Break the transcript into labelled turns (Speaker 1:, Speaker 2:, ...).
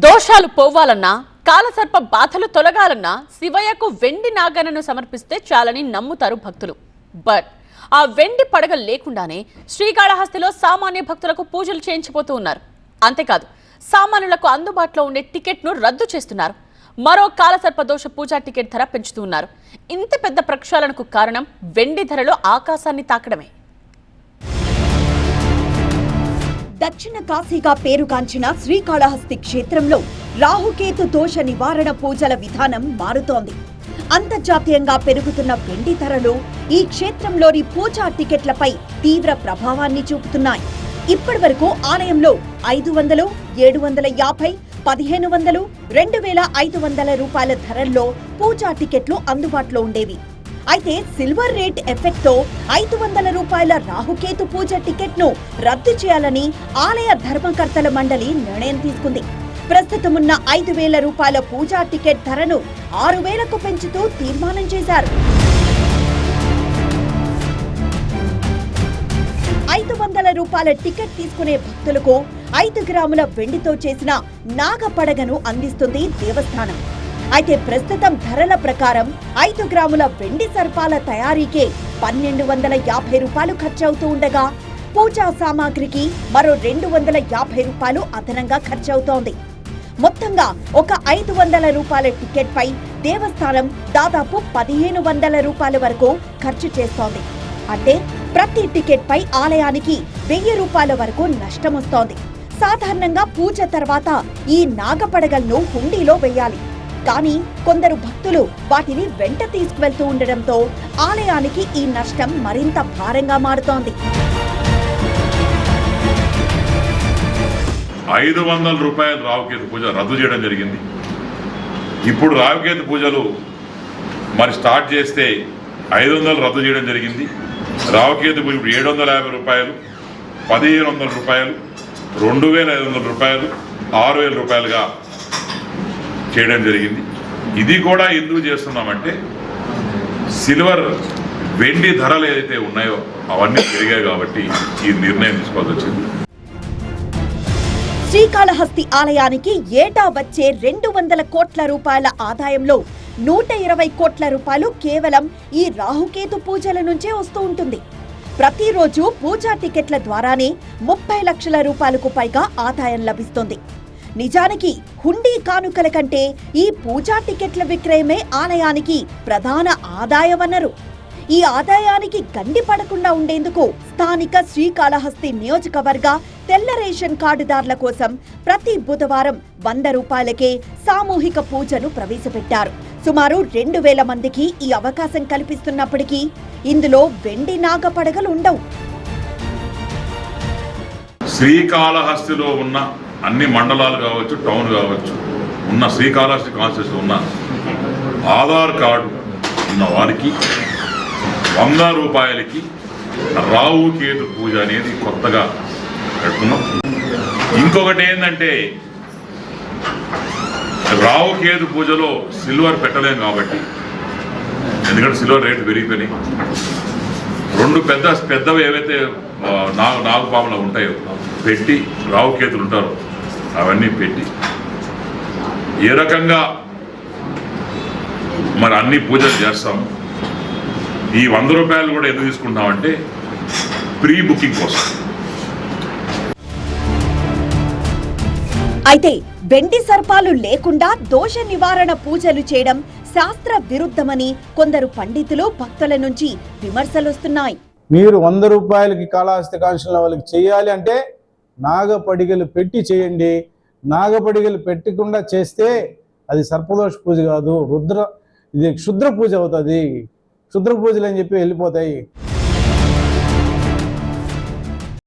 Speaker 1: దోషాలు పోవాలన్నా కాలసర్ప బాధలు తొలగాలన్నా శివయ్యకు వెండి నాగనను సమర్పిస్తే చాలని నమ్ముతారు భక్తులు. బట్ ఆ వెండి పడగ లేకుండానే శ్రీకాళహస్తిలో సామాన్య భక్తులకు పూజలు చేయించిపోతూ ఉన్నారు. అంతేకాదు సామాన్యులకు అందుబాటులో ఉండే టికెట్ను రద్దు చేస్తున్నారు. మరో కాలసర్ప దోష పూజా టికెట్ ధర పెంచుతూ ఉన్నారు. ఇంత పెద్ద ప్రక్షాళనకు కారణం వెండి ధరలో ఆకాశాన్ని తాకడమే.
Speaker 2: దక్షిణ కాశీగా పేరుగాంచిన శ్రీకాళహస్తి క్షేత్రంలో రాహుకేతు దోష నివారణ పూజల విధానం మారుతోంది. అంతర్జాతీయంగా పెరుగుతున్న వెండి ధరలు ఈ క్షేత్రంలోని పూజా టికెట్లపై తీవ్ర ప్రభావాన్ని చూపుతున్నాయి. ఇప్పటి వరకు ఆలయంలో 500, 750, 1500, 2500 రూపాయల ధరల్లో పూజా టికెట్లు అందుబాటులో ఉండేవి. అయితే సిల్వర్ రేట్ ఎఫెక్ట్ తో 500 రూపాయల రాహుకేతు పూజ టికెట్ ను రద్దు చేయాలని ఆలయ ధర్మకర్తల మండలి నిర్ణయం తీసుకుంది. ప్రస్తుతం ఉన్న 5000 రూపాయల పూజా టికెట్ ధరను 6000కు పెంచుతూ తీర్మానం చేశారు. 500 రూపాయల టికెట్ తీసుకునే భక్తులకు 5 గ్రాముల వెండితో చేసిన నాగపడగను అందిస్తుంది దేవస్థానం. అయితే ప్రస్తుతం ధరల ప్రకారం 5 గ్రాముల వెండి సర్పాల తయారీకే 1250 రూపాయలు ఖర్చవుతూ ఉండగా పూజా సామాగ్రికి మరో 250 రూపాయలు అదనంగా ఖర్చవుతోంది. మొత్తంగా ఒక 500 రూపాయల టికెట్ పై దేవస్థానం దాదాపు 1500 రూపాయల వరకు ఖర్చు చేస్తోంది. అంటే ప్రతి టికెట్ పై ఆలయానికి 1000 రూపాయల వరకు నష్టమొస్తోంది. సాధారణంగా పూజ తర్వాత ఈ నాగపడగలను హుండీలో వేయాలి. కానీ కొందరు భక్తులు వాటిని వెంట తీసుకువెళ్తూ ఉండడంతో ఆలయానికి ఈ నష్టం మరింత భారంగా మారుతోంది.
Speaker 3: 500 రూపాయలు రావుకేతు పూజ రద్దు చేయడం జరిగింది. ఇప్పుడు రావుకేతు పూజలు మరి స్టార్ట్ చేస్తే 500 రద్దు చేయడం జరిగింది. రావుకేతు పూజ ఇప్పుడు 750 రూపాయలు, 1500 రూపాయలు, 2500 రూపాయలు, 6000 రూపాయలుగా చేయడం జరిగింది. ఇది కూడా ఎందుకు చేస్తున్నామంటే సిల్వర్ వెండి ధరలు ఏదైతే ఉన్నాయో అవన్నీ పెరిగాయి కాబట్టి ఈ నిర్ణయం తీసుకోవాల్సి వచ్చింది.
Speaker 2: శ్రీకాళహస్తి ఆలయానికి ఏటా వచ్చే 200 కోట్ల రూపాయల ఆదాయంలో 120 కోట్ల రూపాయలు కేవలం ఈ రాహుకేతు పూజల నుంచే వస్తూ ఉంటుంది. ప్రతిరోజు పూజా టికెట్ల ద్వారానే 30 లక్షల రూపాయలకు పైగా ఆదాయం లభిస్తుంది. నిజానికి హుండీ కానుకల కంటే ఈ పూజా టికెట్ల విక్రయమే ఆలయానికి ప్రధాన ఆదాయ వనరు. ఈ ఆదాయానికి గండి పడకుండా ఉండేందుకు స్థానిక శ్రీకాళహస్తి నియోజకవర్గ తెల్ల రేషన్ కార్డుదారుల కోసం ప్రతి బుధవారం 100 రూపాయలకే సామూహిక పూజను ప్రవేశపెట్టారు. సుమారు 2000 మందికి ఈ అవకాశం కల్పిస్తున్నప్పటికీ ఇందులో వెండి నాగపడగలు ఉండవు.
Speaker 3: శ్రీకాళహస్తిలో ఉన్న అన్ని మండలాలు కావచ్చు, టౌన్ కావచ్చు, ఉన్న శ్రీకాళహస్తి కాన్స్టిట్యూన్సీ ఉన్న ఆధార్ కార్డు ఉన్న వారికి 100 రూపాయలకి రాహుకేతు పూజ అనేది కొత్తగా పెడుతున్నాం. ఇంకొకటి ఏంటంటే రాహుకేతు పూజలో సిల్వర్ పెట్టలేం కాబట్టి, ఎందుకంటే సిల్వర్ రేటు పెరిగిపోయినాయి. 2 పెద్దవి ఏవైతే నాగుపాములు ఉంటాయో పెట్టి రాహుకేతులు ఉంటారో అవన్నీ పెట్టి ఏ రకంగా మరి అన్ని పూజలు చేస్తాము. ఈ 100 రూపాయలు కూడా ఎందుకు తీసుకుంటామంటే ప్రీ బుకింగ్ కోసం.
Speaker 2: అయితే వెండి సర్పాలు లేకుండా దోష నివారణ పూజలు చేయడం శాస్త్ర విరుద్ధమని కొందరు పండితులు భక్తుల నుంచి విమర్శలొస్తున్నాయి.
Speaker 4: మీరు 100 రూపాయలకి కాళహస్తి కాన్స్టిట్యూన్సీ వాళ్ళకి చేయాలి అంటే నాగపడిగలు పెట్టి చేయండి. నాగపడిగలు పెట్టకుండా చేస్తే అది సర్పదోష పూజ కాదు, ఇది క్షుద్ర పూజ అవుతుంది. క్షుద్ర పూజలు అని చెప్పి వెళ్ళిపోతాయి.